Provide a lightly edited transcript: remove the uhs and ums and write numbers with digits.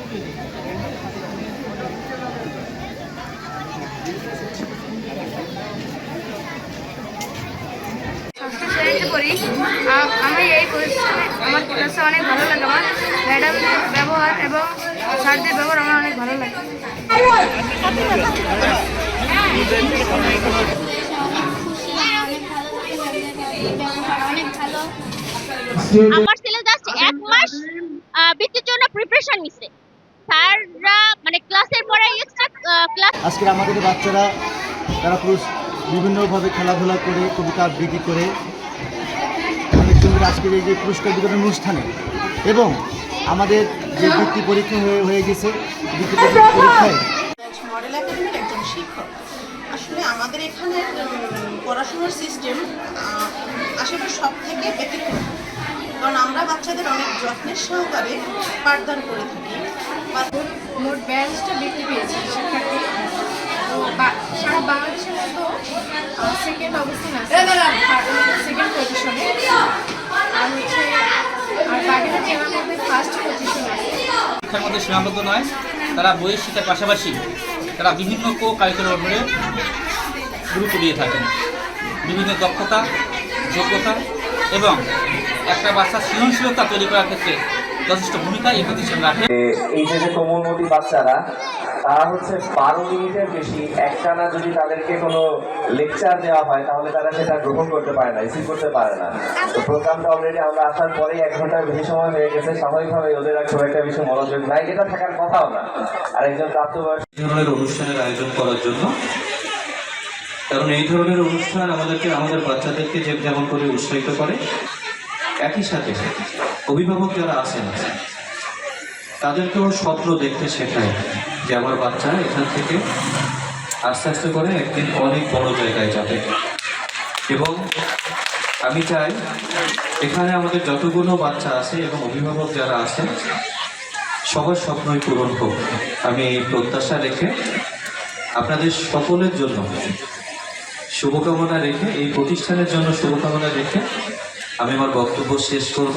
করি আমি এই প্রতিষ্ঠানে আমার ক্লাসে অনেক ভালো লাগে। আমার ম্যাডামদের ব্যবহার এবং স্যারদের ব্যবহার আমার অনেক ভালো লাগে। আমার ছেলে জাস্ট 1 মাস বৃত্তির জন্য প্রিপারেশন নিছে। স্যাররা মানে ক্লাসের পরে এক্সট্রা ক্লাস। আজকে আমাদের বাচ্চারা তারা বিভিন্নভাবে খেলাধুলা করে, কবিতা আবৃত্তি করে অনেক সুন্দর আজকের এই যে পুরস্কার বিতরণ অনুষ্ঠানে এবং আমাদের যে বৃত্তি পরীক্ষা হয়ে গেছে, বৃত্তি পরীক্ষায় মডেল একাডেমির একজন শিক্ষক। আসলে আমাদের এখানে পড়াশোনার সিস্টেম আশেপাশে সব থেকে ব্যতিক্রম, কারণ আমরা বাচ্চাদের অনেক যত্নের সহকারে পাঠদান করে থাকি। মোট 42টা বৃত্তি পেয়েছি শিক্ষার্থী। সারা বাংলাদেশের মতো সেকেন্ড অবস্থান আছে, সেকেন্ড পজিশনে। আর আর বাকিটা জেলার মধ্যে ফার্স্ট পজিশন আছে। শিক্ষার মধ্যে সীমাবদ্ধ নয়, তারা বইয়ের শিক্ষার পাশাপাশি তারা বিভিন্ন কারিকুলার উপরে গুরুত্ব দিয়ে থাকেন। বিভিন্ন দক্ষতা, যোগ্যতা এবং একটা বাচ্চার সৃজনশীলতা তৈরি করার ক্ষেত্রে যথেষ্ট ভূমিকা এই প্রতিষ্ঠান রাখে। এই যে কোমলমতি বাচ্চারা, তারা হচ্ছে 12 মিনিটের বেশি একটানা যদি তাদেরকে কোনো লেকচার দেওয়া হয় তাহলে তারা সেটা গ্রহণ করতে পারে না, রিসিভ করতে পারে না। তো প্রোগ্রামটা অলরেডি আমরা আসার পরেই 1 ঘন্টার বেশি সময় হয়ে গেছে। স্বাভাবিকভাবে ওদের আর খুব একটা বেশি মনোযোগ নাই, যেটা থাকার কথাও না। আর একজন প্রাপ্তবয়স্ক ধরনের অনুষ্ঠানের আয়োজন করার জন্য, কারণ এই ধরনের অনুষ্ঠান আমাদের বাচ্চাদেরকে যেমন করে উৎসাহিত করে, একই সাথে অভিভাবক যারা আছেন তাদেরকেও স্বপ্ন দেখতে শেখায় যে আমার বাচ্চা এখান থেকে আস্তে আস্তে করে একদিন অনেক বড় জায়গায় যাবে। এবং আমি চাই এখানে আমাদের যতগুলো বাচ্চা আছে এবং অভিভাবক যারা আছেন সবার স্বপ্নই পূরণ হোক। আমি এই প্রত্যাশা রেখে আপনাদের সকলের জন্য শুভকামনা রেখে, এই প্রতিষ্ঠানের জন্য শুভকামনা রেখে আমি আমার বক্তব্য শেষ করব।